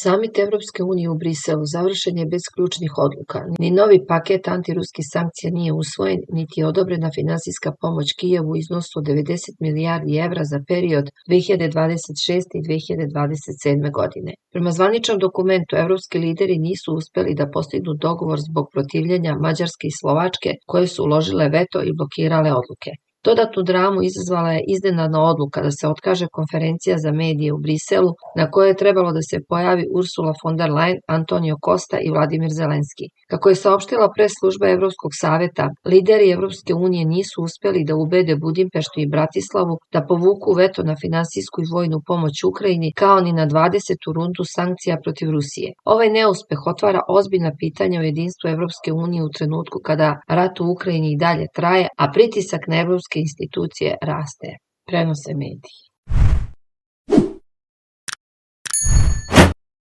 Samit Evropske unije u Briselu završen je bez ključnih odluka. Ni novi paket antiruskih sankcija nije usvojen, niti je odobrena finansijska pomoć Kijevu u iznosu od 90 milijardi evra za period 2026. i 2027. godine. Prema zvaničnom dokumentu, evropski lideri nisu uspeli da postignu dogovor zbog protivljenja Mađarske i Slovačke, koje su uložile veto i blokirale odluke. Dodatnu dramu izazvala je iznenadna odluka da se otkaže konferencija za medije u Briselu, na kojoj je trebalo da se pojavi Ursula von der Leyen, Antonio Costa i Vladimir Zelenski. Kako je saopštila pres služba Evropskog saveta, lideri Evropske unije nisu uspeli da ubede Budimpeštu i Bratislavu da povuku veto na finansijsku i vojnu pomoć Ukrajini, kao ni na 20. rundu sankcija protiv Rusije. Ovaj neuspeh otvara ozbiljna pitanja o jedinstvu Evropske unije u trenutku kada rat u Ukrajini i dalje traje, a pritisak na evropske institucije raste, prenose mediji.